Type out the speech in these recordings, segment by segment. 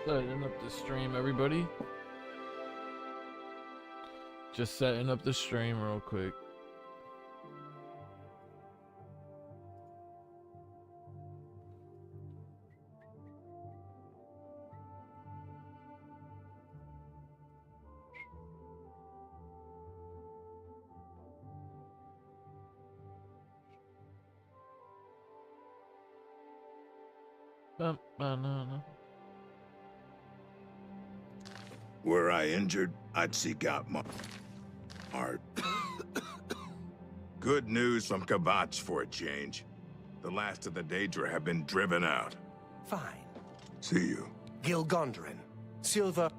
Setting up the stream, everybody. Just setting up the stream real quick. Banana. Were I injured, I'd seek out my art. Good news from Kvatch for a change. The last of the Daedra have been driven out. Fine. See you. Gilgondrin. Silver.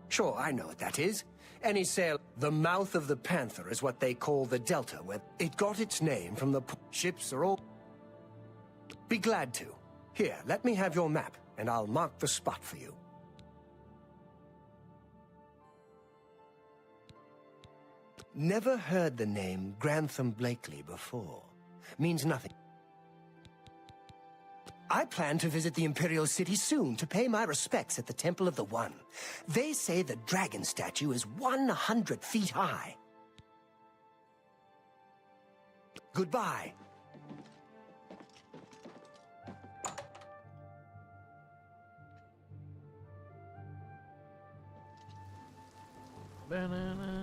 Sure, I know what that is. Any sail... The mouth of the Panther is what they call the Delta, where it got its name from the... Ships are all... Be glad to. Here, let me have your map, and I'll mark the spot for you. Never heard the name Grantham Blakely before. Means nothing. I plan to visit the Imperial City soon to pay my respects at the Temple of the One. They say the dragon statue is 100 feet high. Goodbye. Banana.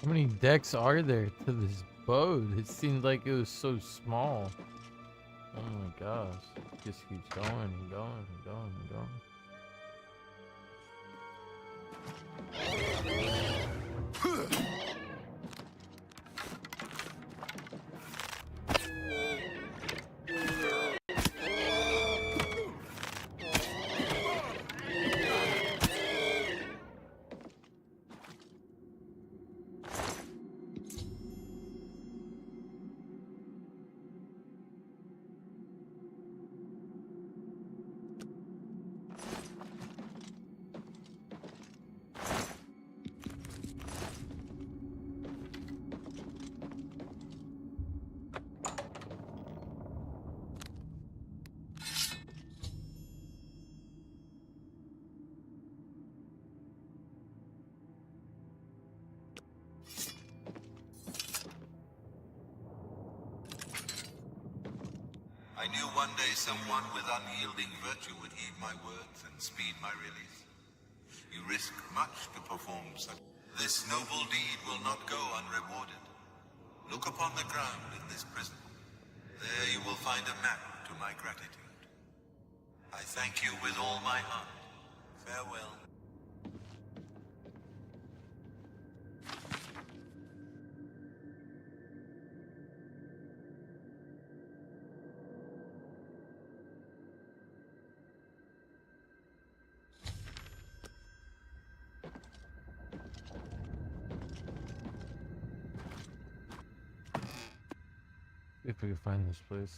How many decks are there to this boat? It seemed like it was so small. Oh my gosh. It just keeps going and going and going and going. I knew one day someone with unyielding virtue would heed my words and speed my release. You risk much to perform such. This noble deed will not go unrewarded. Look upon the ground in this prison. There you will find a map to my gratitude. I thank you with all my heart. Farewell. If we can find this place.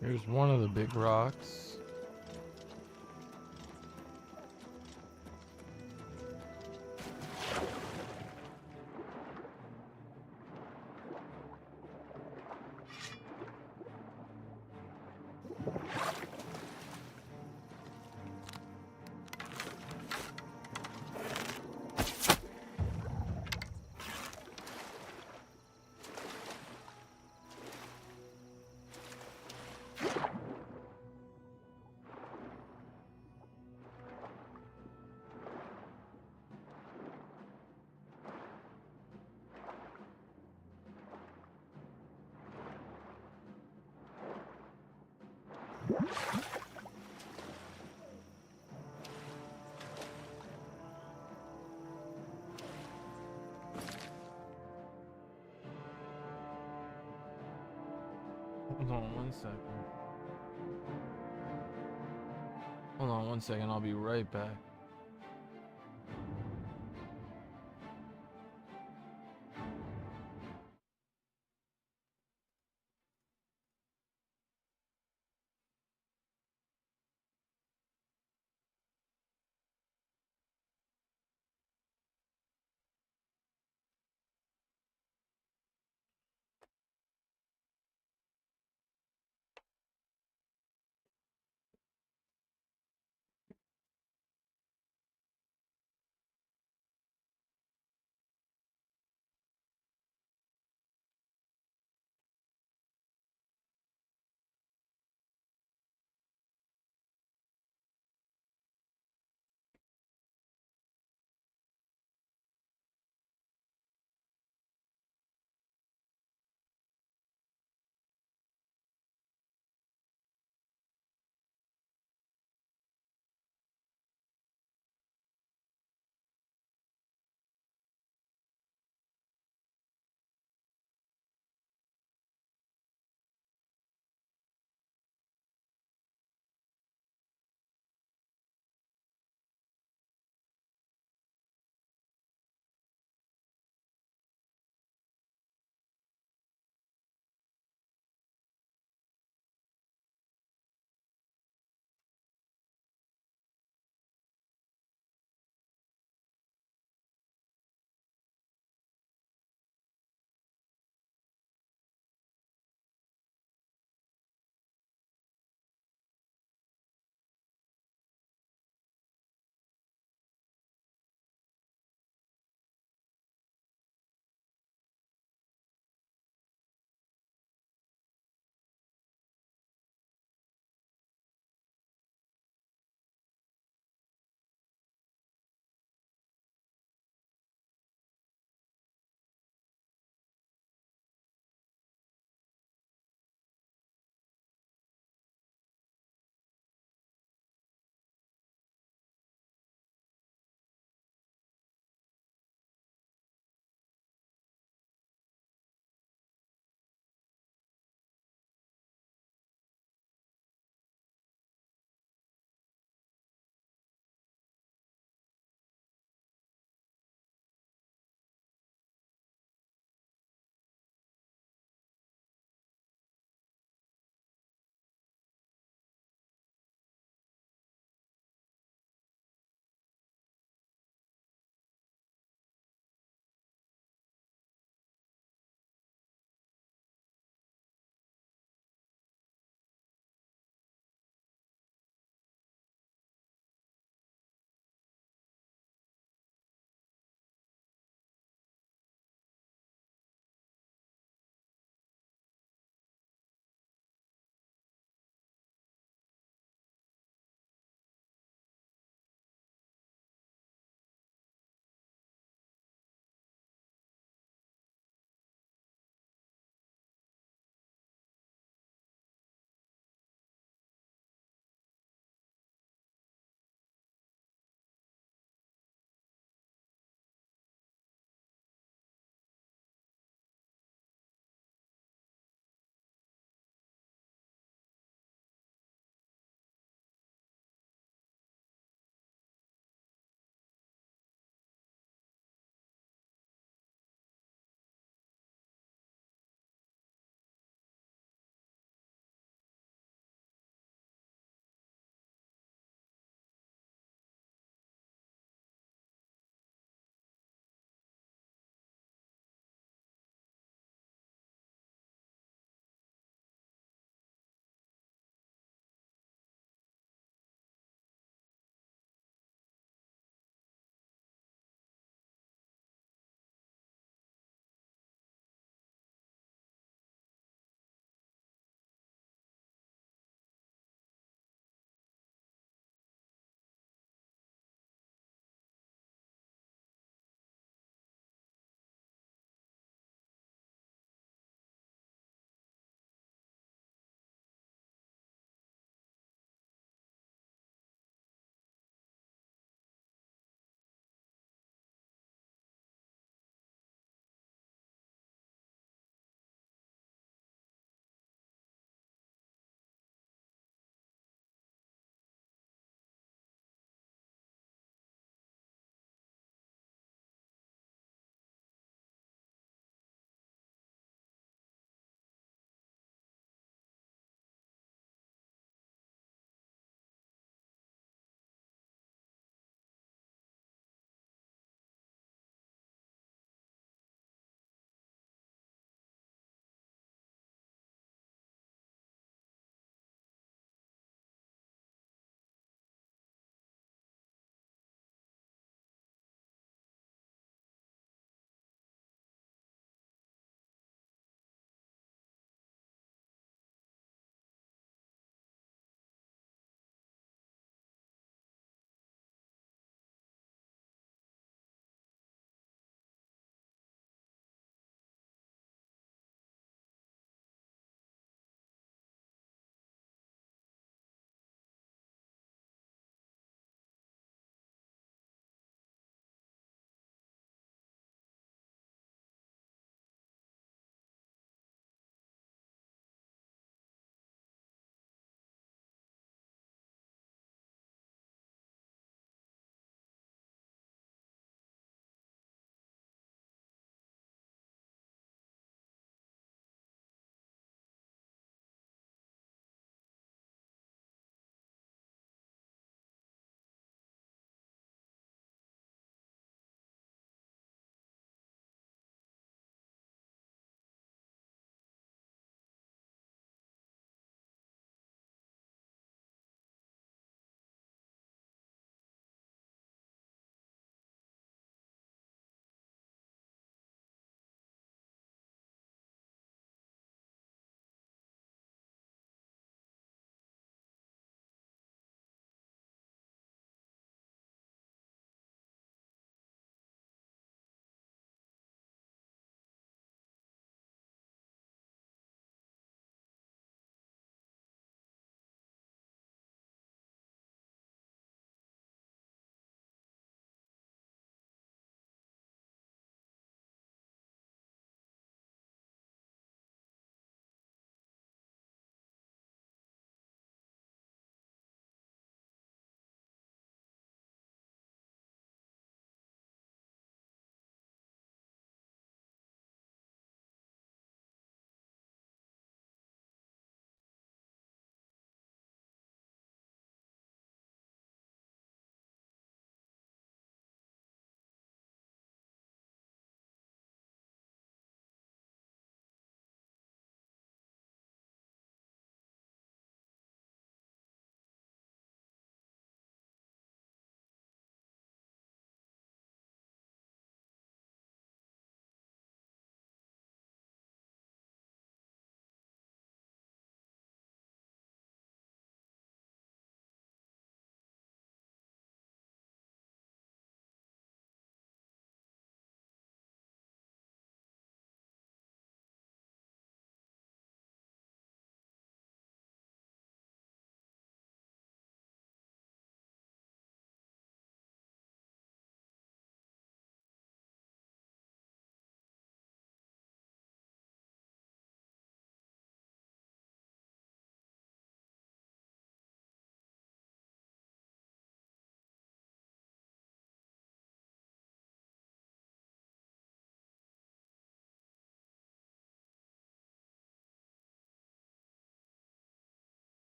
Here's one of the big rocks. Hold on 1 second. Hold on 1 second, I'll be right back.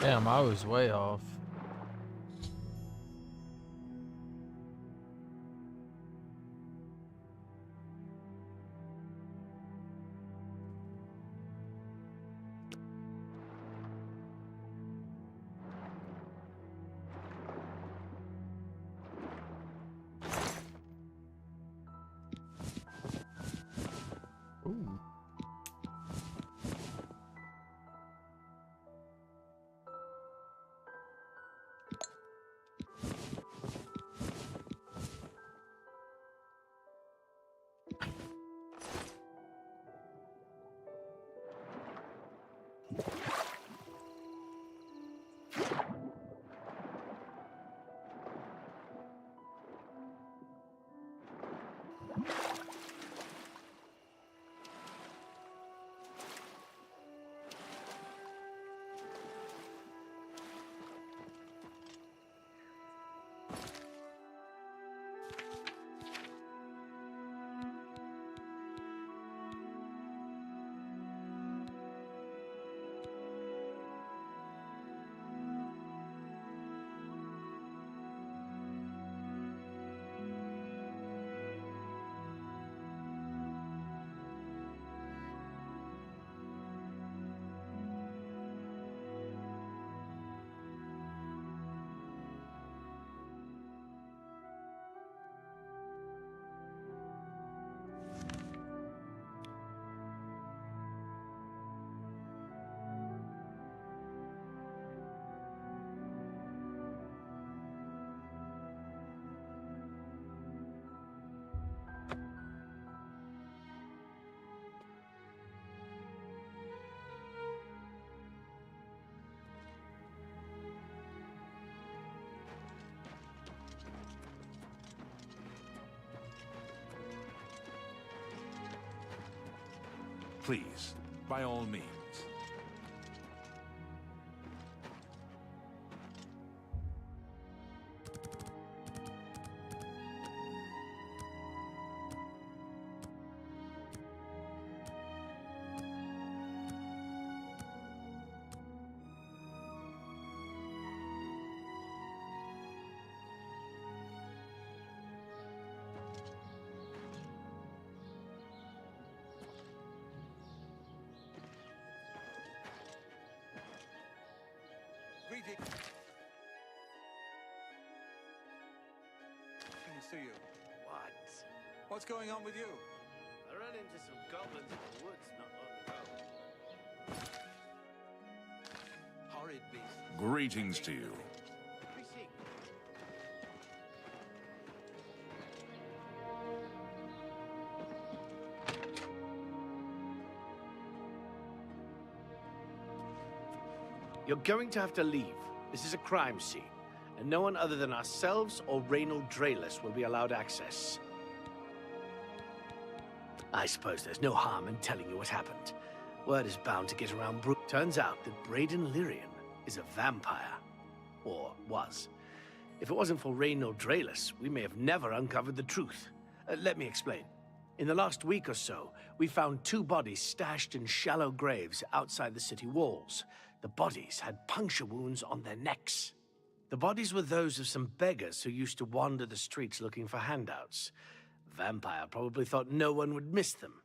Damn, I was way off. Ooh. Please, by all means. Can see you. What? What's going on with you? I ran into some goblins in the woods not long ago. Horrid beast. Greetings to you. We see. You're going to have to leave. This is a crime scene, and no one other than ourselves or Reynold Drayless will be allowed access. I suppose there's no harm in telling you what happened. Word is bound to get around Turns out that Braden Lyrian is a vampire. Or was. If it wasn't for Reynold Drayless, we may have never uncovered the truth. Let me explain. In the last week or so, we found 2 bodies stashed in shallow graves outside the city walls. The bodies had puncture wounds on their necks. The bodies were those of some beggars who used to wander the streets looking for handouts. Vampire probably thought no one would miss them.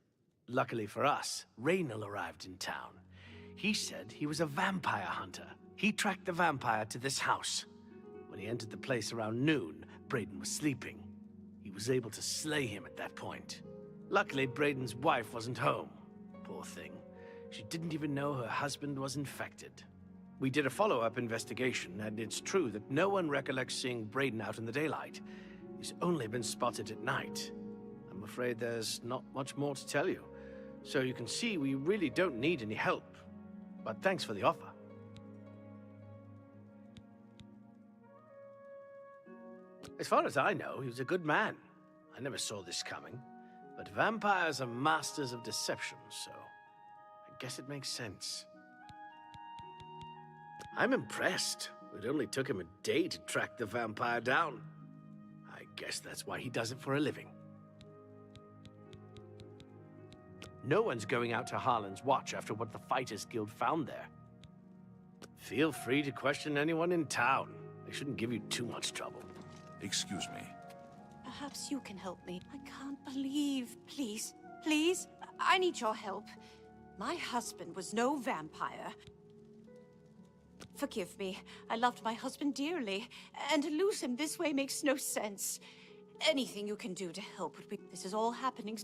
Luckily for us, Raynal arrived in town. He said he was a vampire hunter. He tracked the vampire to this house. When he entered the place around noon, Braden was sleeping. He was able to slay him at that point. Luckily, Braden's wife wasn't home. Poor thing. She didn't even know her husband was infected. We did a follow-up investigation, and it's true that no one recollects seeing Braden out in the daylight. He's only been spotted at night. I'm afraid there's not much more to tell you. So you can see we really don't need any help. But thanks for the offer. As far as I know, he was a good man. I never saw this coming. But vampires are masters of deception, so I guess it makes sense. I'm impressed. It only took him a day to track the vampire down. I guess that's why he does it for a living. No one's going out to Harlan's Watch after what the Fighters Guild found there. Feel free to question anyone in town. They shouldn't give you too much trouble. Excuse me. Perhaps you can help me. I can't believe. Please, please, I need your help. My husband was no vampire. Forgive me. I loved my husband dearly, and to lose him this way makes no sense. Anything you can do to help would be... This is all happening.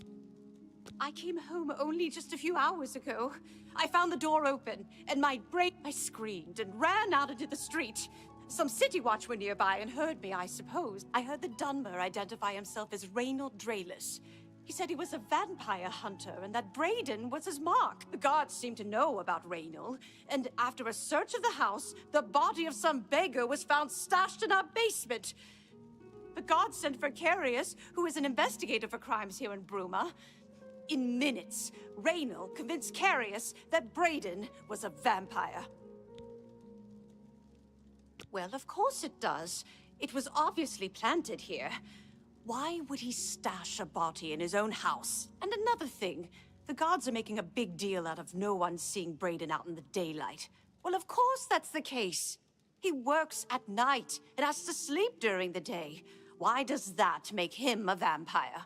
I came home only just a few hours ago. I found the door open, and I screamed and ran out into the street. Some city watch were nearby and heard me, I suppose. I heard the Dunmer identify himself as Reynold Drayless. He said he was a vampire hunter and that Braden was his mark. The guards seemed to know about Reynold, and after a search of the house, the body of some beggar was found stashed in our basement. The guards sent for Carius, who is an investigator for crimes here in Bruma. In minutes, Reynold convinced Carius that Braden was a vampire. Well, of course it does. It was obviously planted here. Why would he stash a body in his own house? And another thing, the guards are making a big deal out of no one seeing Braden out in the daylight. Well, of course that's the case. He works at night and has to sleep during the day. Why does that make him a vampire?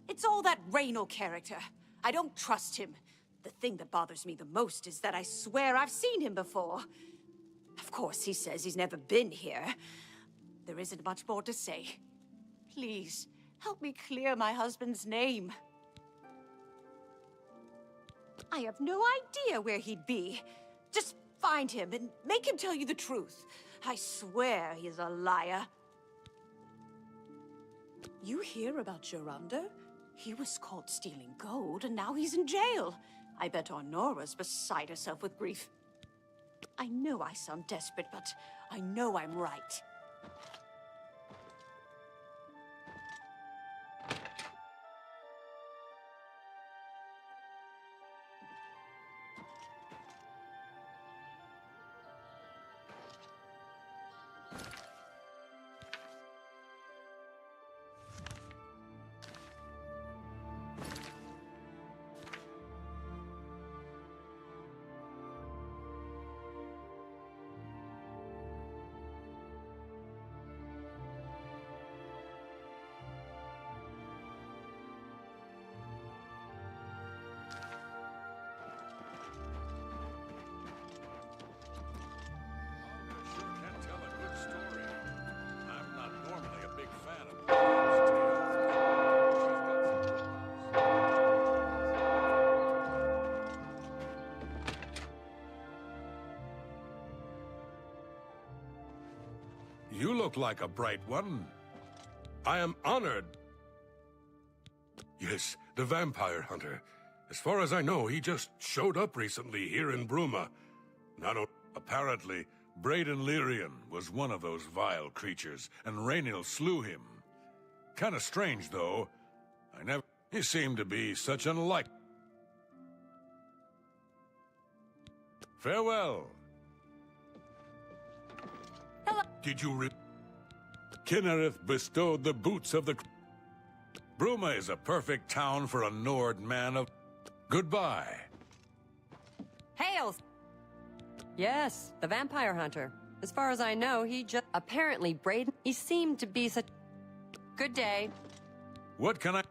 It's all that Reynold character. I don't trust him. The thing that bothers me the most is that I swear I've seen him before. Of course, he says he's never been here. There isn't much more to say. Please, help me clear my husband's name. I have no idea where he'd be. Just find him and make him tell you the truth. I swear he's a liar. You hear about Geronda? He was caught stealing gold, and now he's in jail. I bet Honora's beside herself with grief. I know I sound desperate, but I know I'm right. Can tell a good story. I'm not normally a big fan of Barb's tales. You look like a bright one. I am honored. Yes, the vampire hunter. As far as I know, he just showed up recently here in Bruma. Apparently, Braden Lyrian was one of those vile creatures, and Rainil slew him. Kinda strange, though. He seemed to be such an unlike. Farewell. Hello. Did you Kinnereth bestowed the boots of the... Bruma is a perfect town for a Nord man of... Goodbye. Hail! Yes, the vampire hunter. As far as I know, he just... Apparently, Braden... He seemed to be such... Good day. What can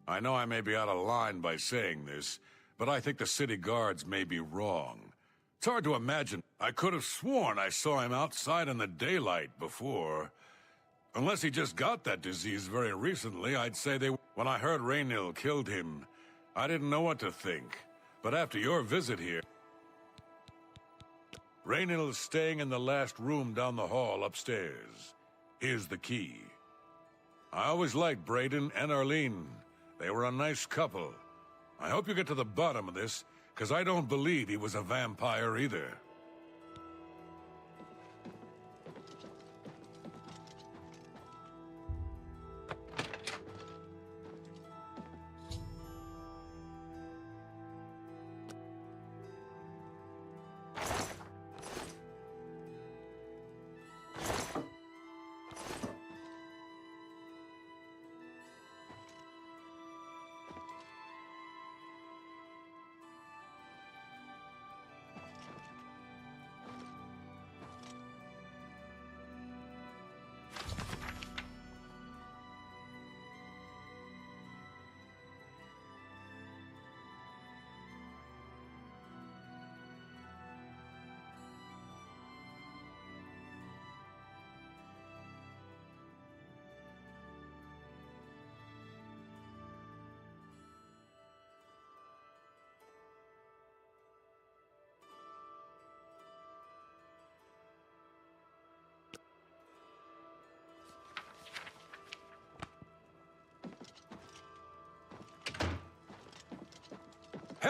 I know I may be out of line by saying this, but I think the city guards may be wrong. It's hard to imagine. I could have sworn I saw him outside in the daylight before. Unless he just got that disease very recently, I'd say they... When I heard Raynil killed him, I didn't know what to think. But after your visit here... Raynil is staying in the last room down the hall upstairs. Here's the key. I always liked Braden and Arlene. They were a nice couple. I hope you get to the bottom of this, because I don't believe he was a vampire either.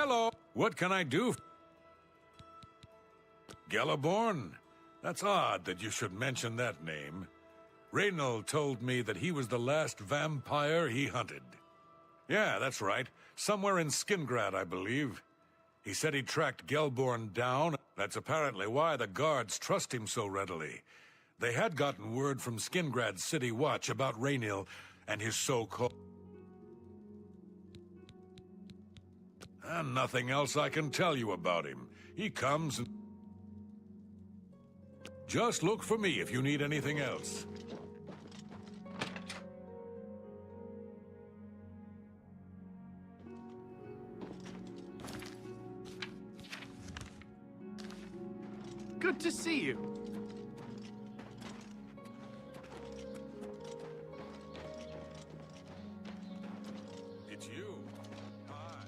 Hello. What can I do? Gelliborn? That's odd that you should mention that name. Reynald told me that he was the last vampire he hunted. Yeah, that's right. Somewhere in Skingrad, I believe. He said he tracked Gelborn down. That's apparently why the guards trust him so readily. They had gotten word from Skingrad's City Watch about Raynil and his so-called... And nothing else I can tell you about him. He comes and... Just look for me if you need anything else. Good to see you. It's you. Hi.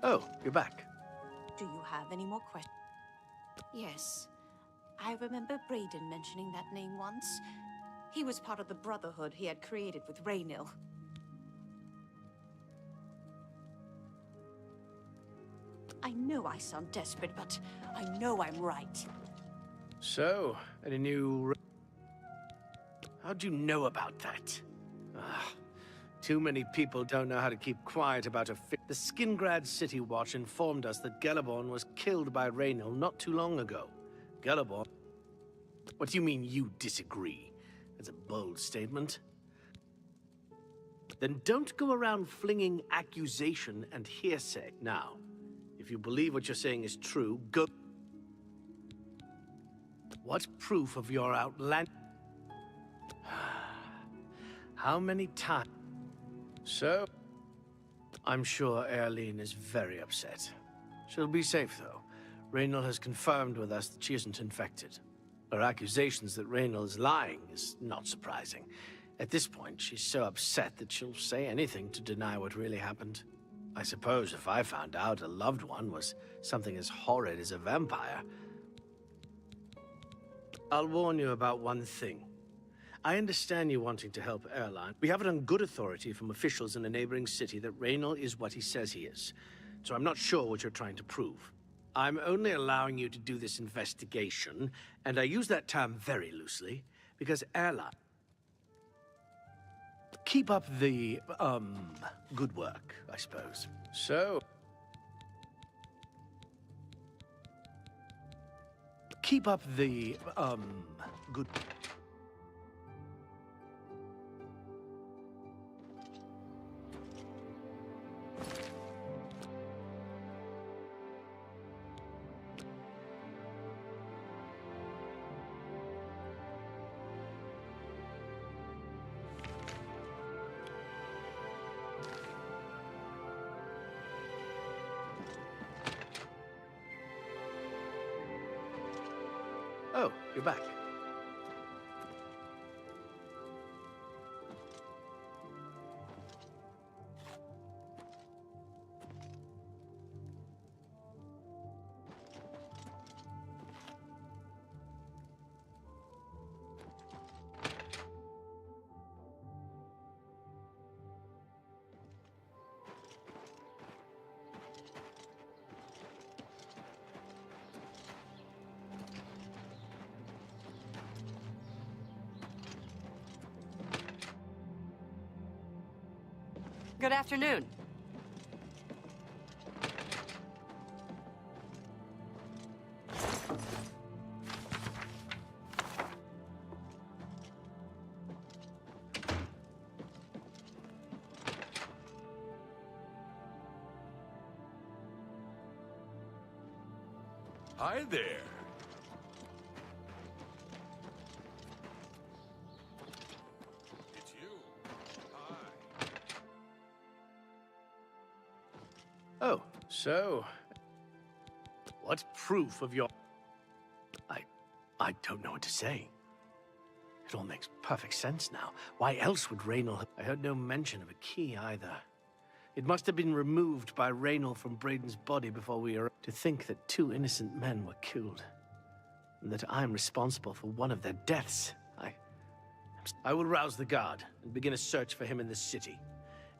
Oh, you're back. Do you have any more questions? Yes. I remember Braden mentioning that name once. He was part of the Brotherhood he had created with Raynil. I know I sound desperate, but I know I'm right. So, any new... How'd you know about that? Ah, too many people don't know how to keep quiet about a The Skingrad City Watch informed us that Gelliborn was killed by Raynil not too long ago. Gelliborn? What do you mean you disagree? That's a bold statement. Then don't go around flinging accusation and hearsay. Now, if you believe what you're saying is true, go... What's proof of your outland... How many times... So... I'm sure Erlene is very upset. She'll be safe, though. Raynil has confirmed with us that she isn't infected. Her accusations that Raynil is lying is not surprising. At this point, she's so upset that she'll say anything to deny what really happened. I suppose if I found out a loved one was something as horrid as a vampire... I'll warn you about one thing. I understand you wanting to help Erline. We have it on good authority from officials in a neighboring city that Raynil is what he says he is. So I'm not sure what you're trying to prove. I'm only allowing you to do this investigation, and I use that term very loosely, because Erline... Keep up the, good work, I suppose. So... Keep up the, good... Oh, you're back. Good afternoon. Hi there. It's you. Hi. Oh, so... What's proof of your... I don't know what to say. It all makes perfect sense now. Why else would Raynil... I heard no mention of a key either. It must have been removed by Raynil from Braden's body before we arrived. To think that 2 innocent men were killed, and that I'm responsible for one of their deaths, I will rouse the guard and begin a search for him in the city.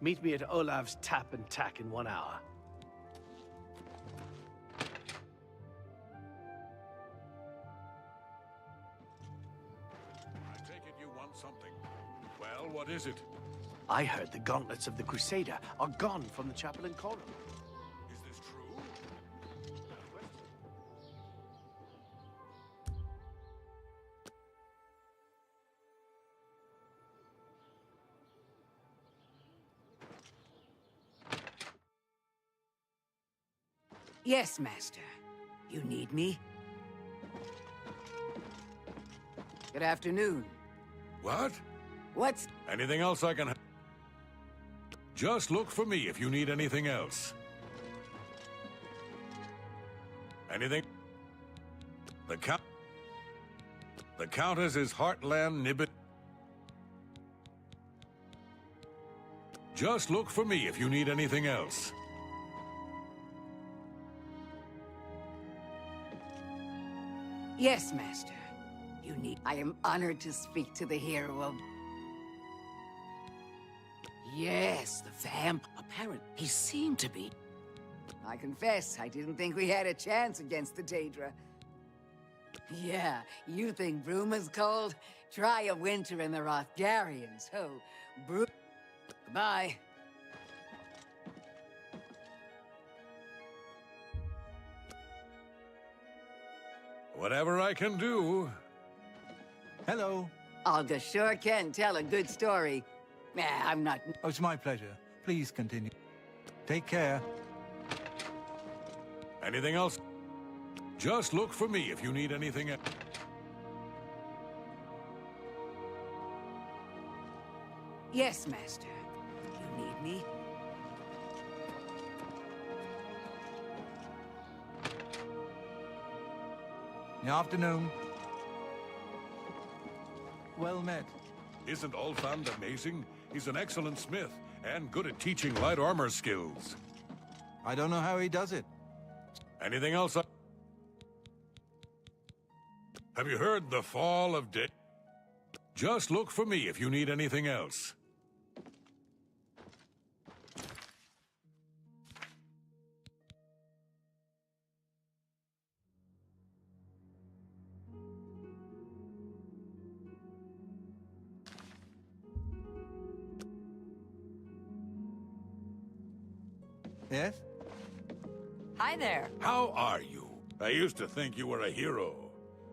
Meet me at Olav's Tap and Tack in 1 hour. I take it you want something. Well, what is it? I heard the gauntlets of the Crusader are gone from the chapel in Corum. Is this true? Yes, Master. You need me? Good afternoon. What? What's... Anything else I can... Just look for me if you need anything else. Anything? The Countess is Heartland Nibbit. Just look for me if you need anything else. Yes, Master. You need... I am honored to speak to the hero of... Yes, the vamp. Apparently, he seemed to be... I confess, I didn't think we had a chance against the Daedra. Yeah, you think Bruma's cold? Try a winter in the Rothgarians. Oh, Goodbye. Whatever I can do. Hello. Olga sure can tell a good story. I'm not... Oh, it's my pleasure. Please continue. Take care. Anything else? Just look for me if you need anything else. Yes, Master. You need me? Good afternoon. Well met. Isn't Olfand amazing? He's an excellent smith and good at teaching light armor skills. I don't know how he does it. Anything else? Have you heard the fall of Day? Just look for me if you need anything else. Yes? Hi there. How are you? I used to think you were a hero,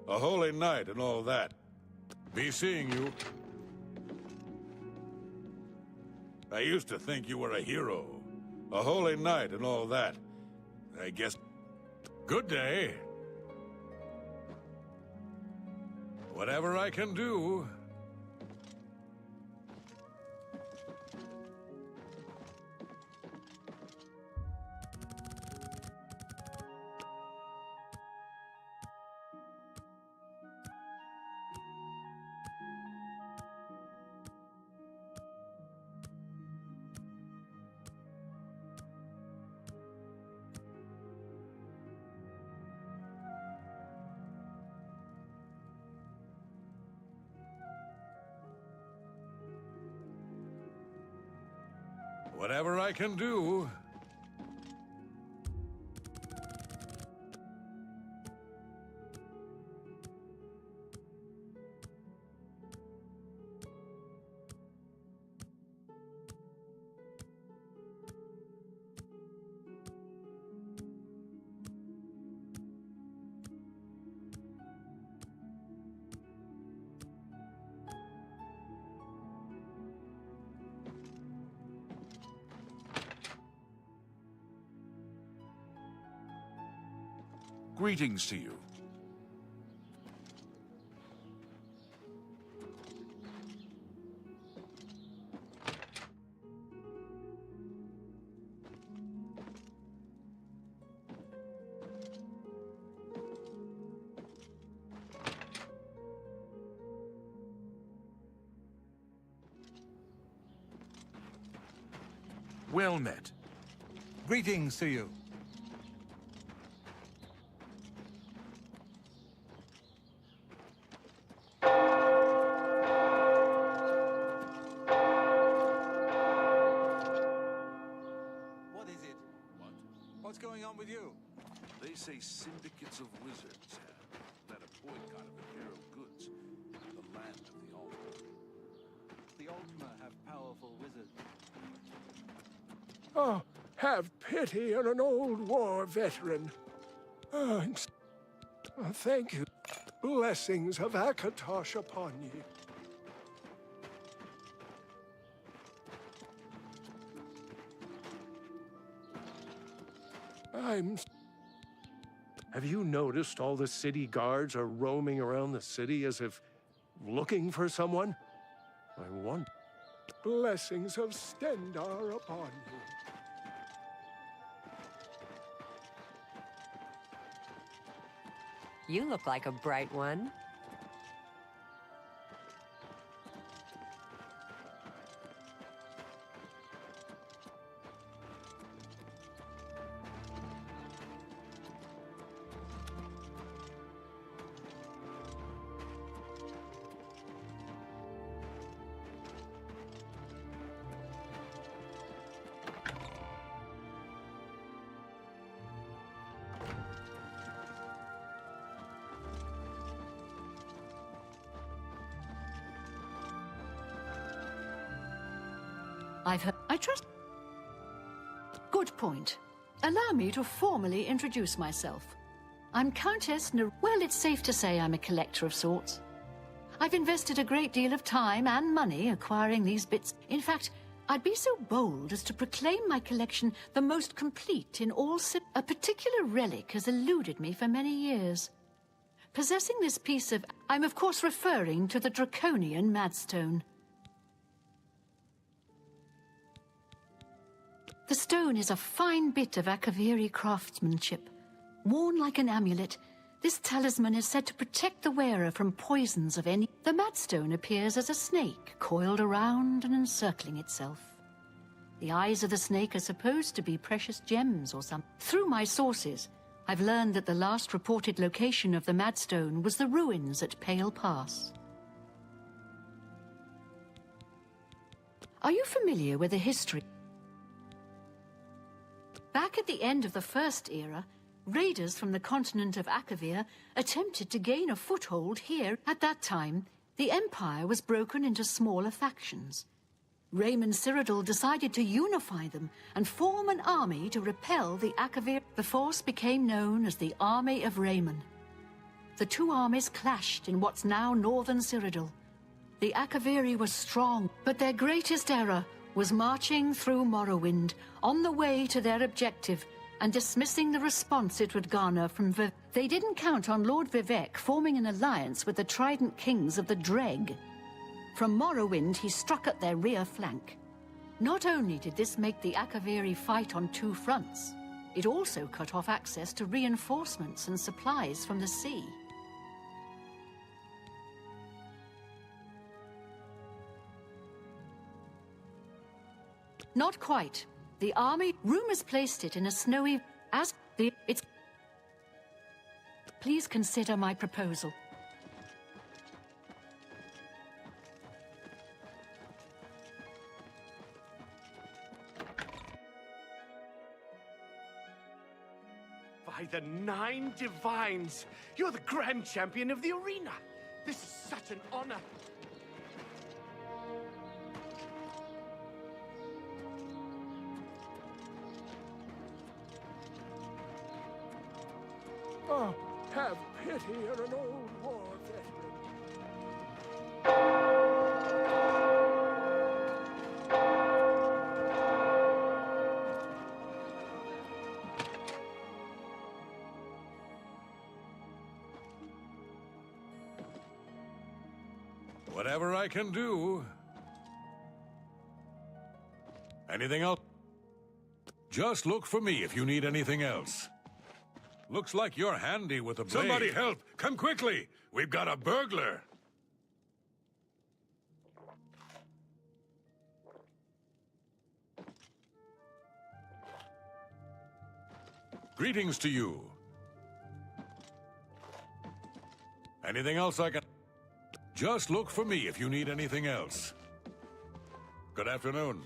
a holy knight and all that. Be seeing you. I used to think you were a hero, a holy knight and all that. I guess... Good day. Whatever I can do... Whatever I can do... Greetings to you. Well met. Greetings to you. going on with you? They say syndicates of wizards have led a boycott of imperial goods in the land of the Ultima. The Ultima have powerful wizards. Oh, have pity on an old war veteran. Oh, thank you. Blessings of Akatosh upon you. Have you noticed all the city guards are roaming around the city as if looking for someone? I want blessings of Stendar upon you. You look like a bright one. I've heard. I trust. Good point. Allow me to formally introduce myself. I'm Countess Well, it's safe to say I'm a collector of sorts. I've invested a great deal of time and money acquiring these bits. In fact, I'd be so bold as to proclaim my collection the most complete in all A particular relic has eluded me for many years. Possessing this piece of... I'm of course referring to the Draconian Madstone. The stone is a fine bit of Akaviri craftsmanship. Worn like an amulet, this talisman is said to protect the wearer from poisons of any... The Madstone appears as a snake, coiled around and encircling itself. The eyes of the snake are supposed to be precious gems or something. Through my sources, I've learned that the last reported location of the Madstone was the ruins at Pale Pass. Are you familiar with the history? Back at the end of the First Era, raiders from the continent of Akavir attempted to gain a foothold here. At that time, the Empire was broken into smaller factions. Raymond Cyrodiil decided to unify them and form an army to repel the Akavir. The force became known as the Army of Raymond. The two armies clashed in what's now northern Cyrodiil. The Akaviri were strong, but their greatest error was marching through Morrowind on the way to their objective and dismissing the response it would garner from They didn't count on Lord Vivek forming an alliance with the Trident Kings of the Dreg. From Morrowind, he struck at their rear flank. Not only did this make the Akaviri fight on two fronts, it also cut off access to reinforcements and supplies from the sea. Not quite. The army... Rumors placed it in a snowy... Please consider my proposal. By the Nine Divines! You're the Grand Champion of the arena! This is such an honor! Oh, have pity on an old war veteran. Whatever I can do. Anything else? Just look for me if you need anything else. Looks like you're handy with a blade. Somebody help! Come quickly! We've got a burglar! Greetings to you. Anything else I can... Just look for me if you need anything else. Good afternoon.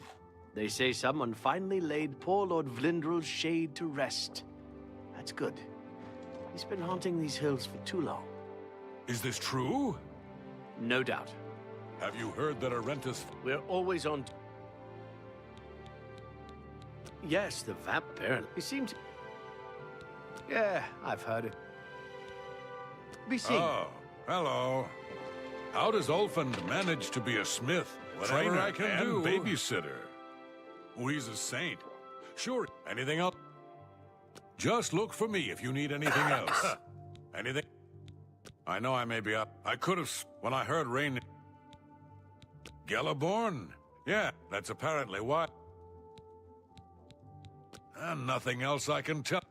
They say someone finally laid poor Lord Vlindrel's shade to rest. That's good. He's been haunting these hills for too long. Is this true? No doubt. Have you heard that Arentus... We're always on... Yes, the vamp, apparently. He seems... Yeah, I've heard it. Be seen. Oh, hello. How does Ulfund manage to be a smith, Whatever trainer, I can and do. babysitter? Oh, he's a saint. Sure, anything else? Just look for me if you need anything else. Anything? I know I may be up. I could have... When I heard rain... Gelaborn? Yeah, that's apparently why. And nothing else I can tell.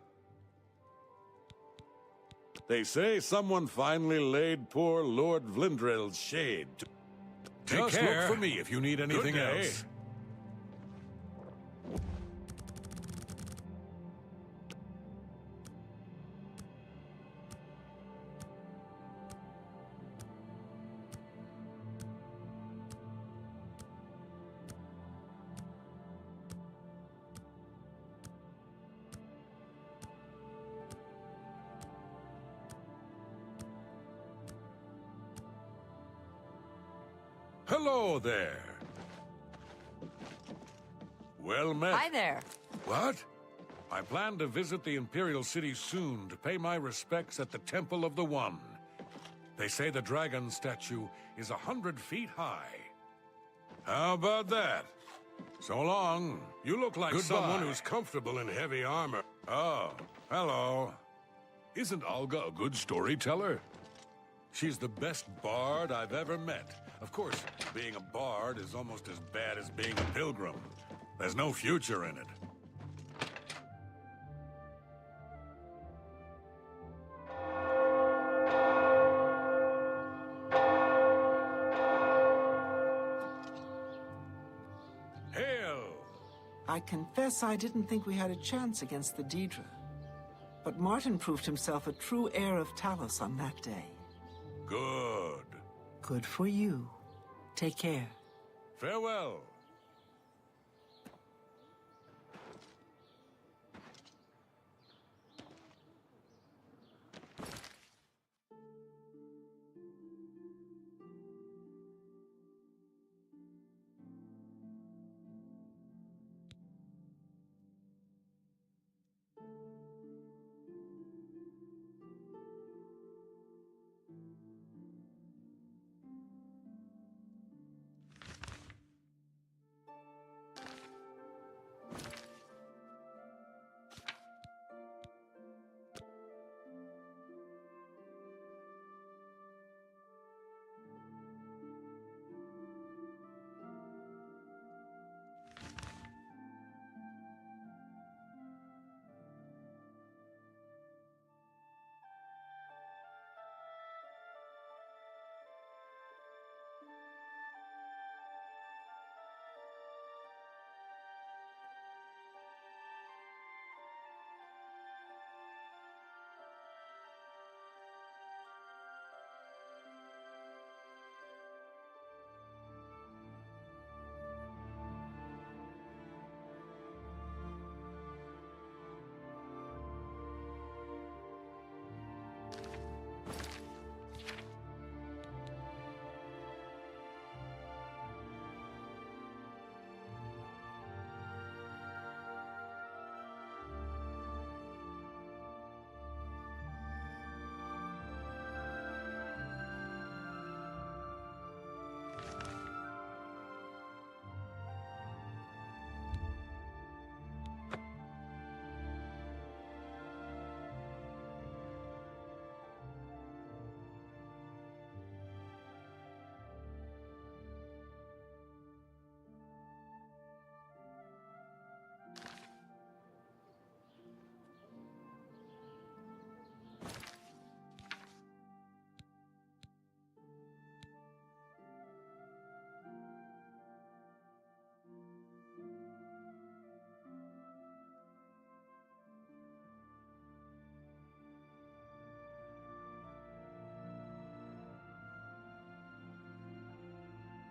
They say someone finally laid poor Lord Vlindrel's shade. Just look for me if you need anything else. Hello there. Well met. Hi there. What? I plan to visit the Imperial City soon to pay my respects at the Temple of the One. They say the dragon statue is 100 feet high. How about that? So long. You look like someone who's comfortable in heavy armor. Oh, hello. Isn't Olga a good storyteller? She's the best bard I've ever met. Of course, being a bard is almost as bad as being a pilgrim. There's no future in it. Hail! I confess I didn't think we had a chance against the Daedra. But Martin proved himself a true heir of Talos on that day. Good. Good for you. Take care. Farewell.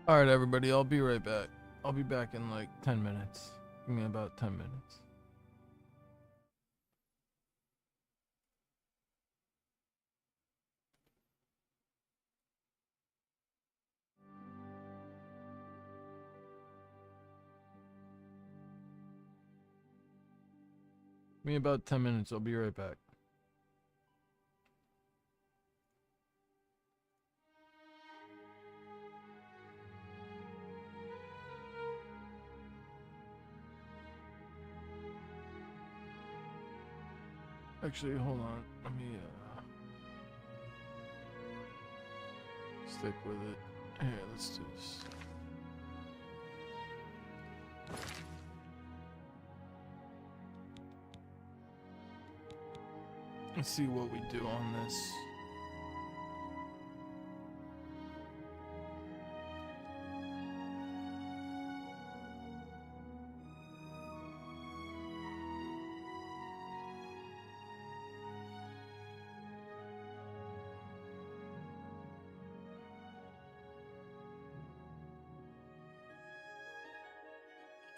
All right, everybody, I'll be right back. I'll be back in like 10 minutes. Give me about 10 minutes. Give me about 10 minutes. I'll be right back. Actually, hold on. Let me stick with it. Here, let's do this. Let's see what we do on this.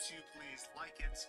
You please like it.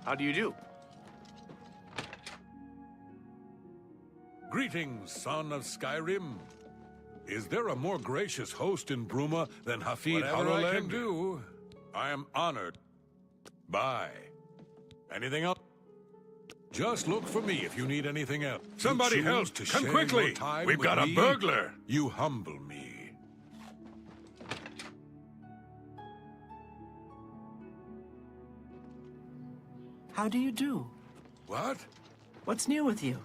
How do you do? Greetings, son of Skyrim. Is there a more gracious host in Bruma than Hafid Whatever I can do, I am honored. Bye. Anything else? Just look for me if you need anything else. Somebody help! Come quickly! We've got a burglar! You humble me. How do you do? What? What's new with you?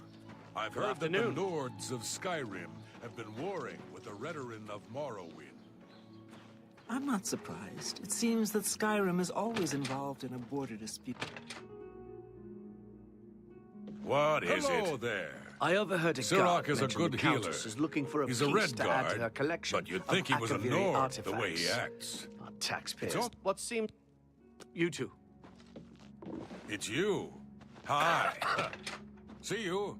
I've heard that the Lords of Skyrim have been warring with the Redarin of Morrowind. I'm not surprised. It seems that Skyrim is always involved in a border dispute. What is it? Hello there. I overheard a Sirach guard is a mention good the healer. Countess is looking for a He's piece a red to add to her guard, collection. but you'd think he was a Akaviri Nord the way he artifacts. acts. Taxpayers. It's all- What seemed... You two. It's you. Hi. See you.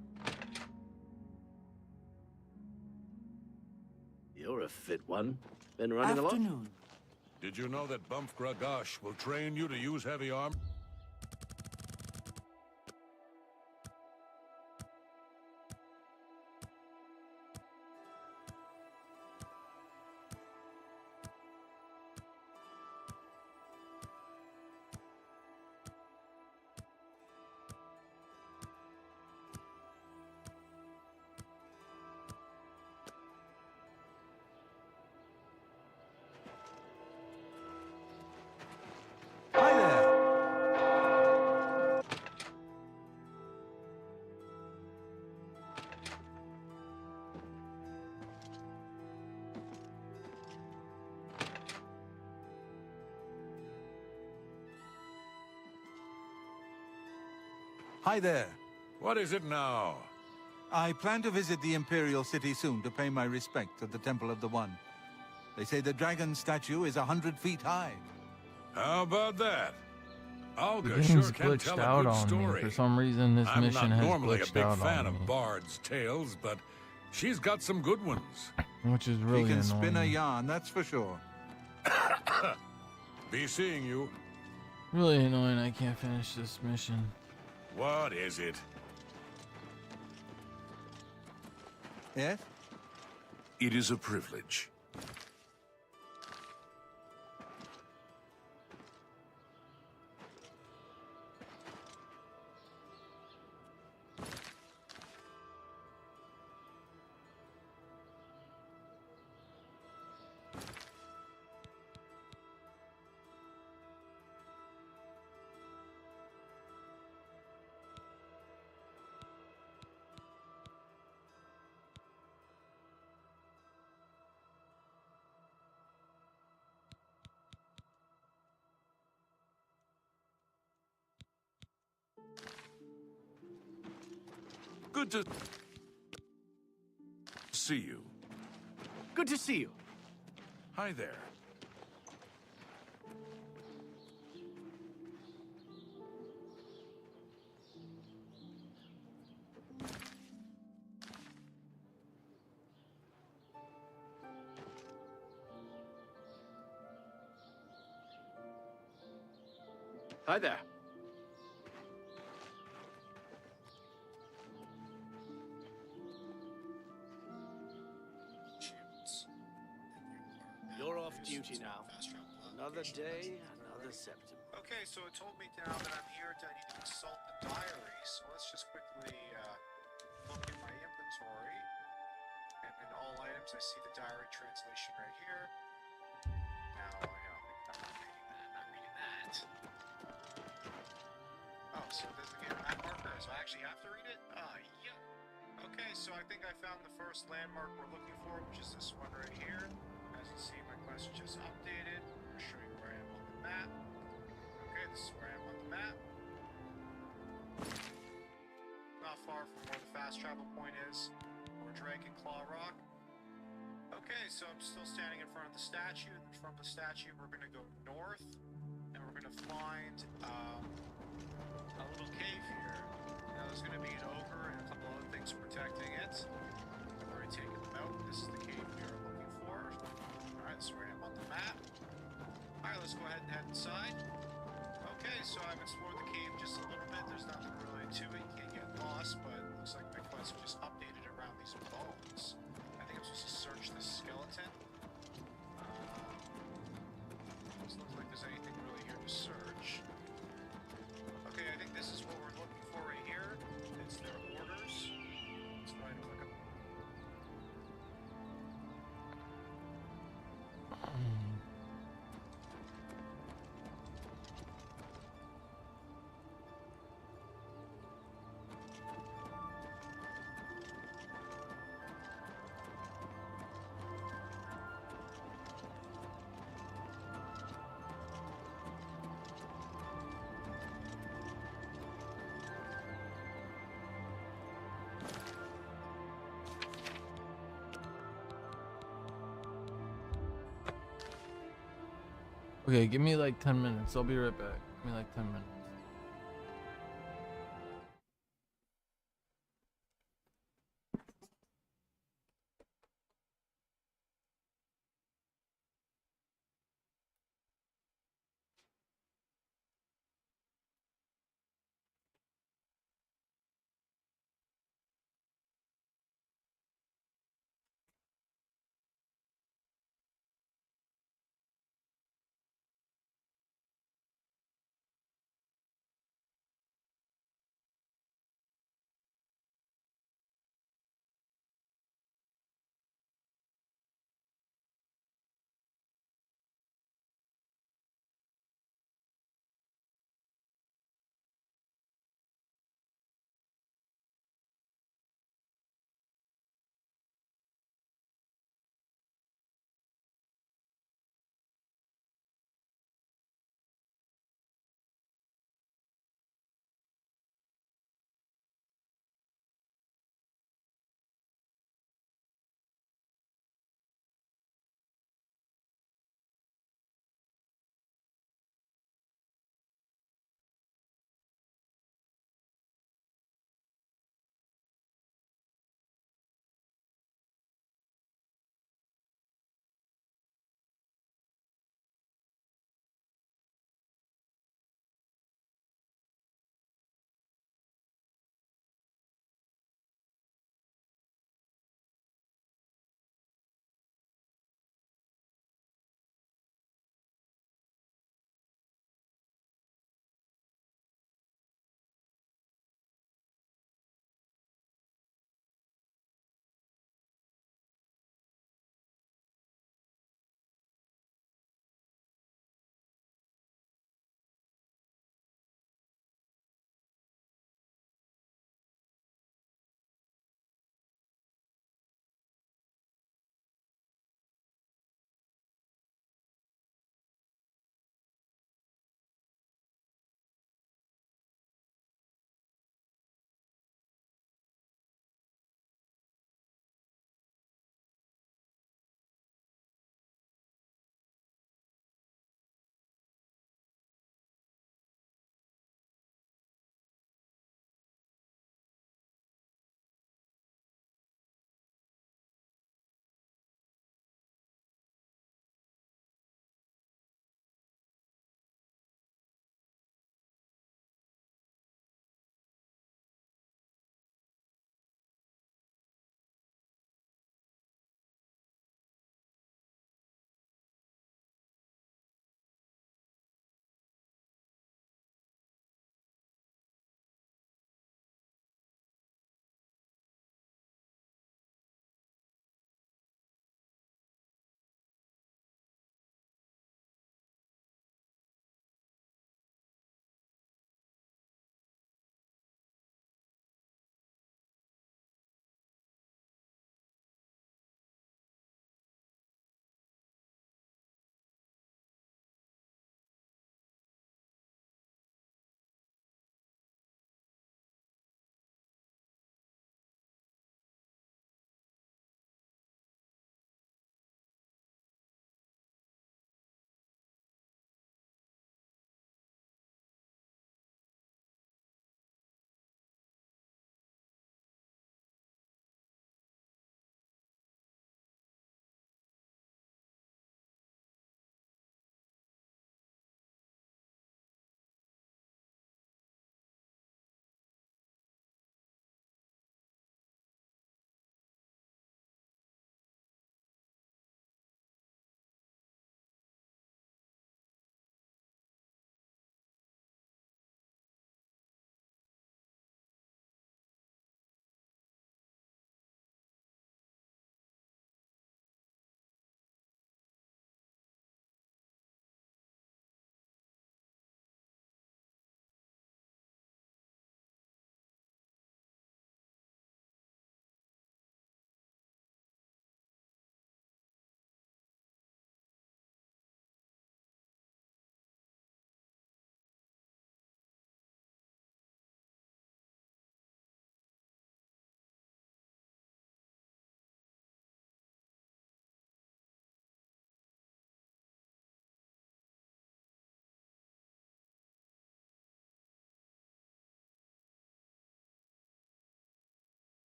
You're a fit one. Been running along? Afternoon. Did you know that Bumf Gragash will train you to use heavy arm? Hi there. What is it now? I plan to visit the Imperial City soon to pay my respects at the Temple of the One. They say the dragon statue is 100 feet high. How about that? The Olga game's sure can glitched tell a out good on me. story. For some reason, this I'm mission not has normally a glitched big out fan on of me, Bard's tales, but she's got some good ones. which is really She can annoying. spin a yarn, that's for sure. Be seeing you. Really annoying. I can't finish this mission. What is it? Yes? It is a privilege. Good to see you. Good to see you. Hi there. Hi there. You're off duty now. Another day, another September. Okay, so it told me now that I'm here to I need to consult the diary. So let's just quickly look in my inventory. And in all items, I see the diary translation right here. Now, I'm not reading that. Oh, so it doesn't get a map marker, so I actually have to read it? Yeah. Okay, so I think I found the first landmark we're looking for, which is this one right here. As you see, my quest just updated. I'm going to show you where I am on the map. Okay, this is where I am on the map. Not far from where the fast travel point is, or Drake and Claw Rock. Okay, so I'm still standing in front of the statue. From the statue, we're going to go north, and we're going to find a little cave here. Now, there's going to be an ogre and a couple other things protecting it. I've already taken them out. This is the cave we are looking for. Alright, so I am on the map. Alright, let's go ahead and head inside. Okay, so I've explored the cave just a little bit. There's nothing really to it. You can't get lost, but it looks like my quest just updated around these bones. I think I'm supposed to search this skeleton. Doesn't look like there's anything really here to search. Okay, I think this is what we're looking for right here. It's their orders. Let's go ahead and click them. Okay, give me like 10 minutes. I'll be right back. Give me like 10 minutes.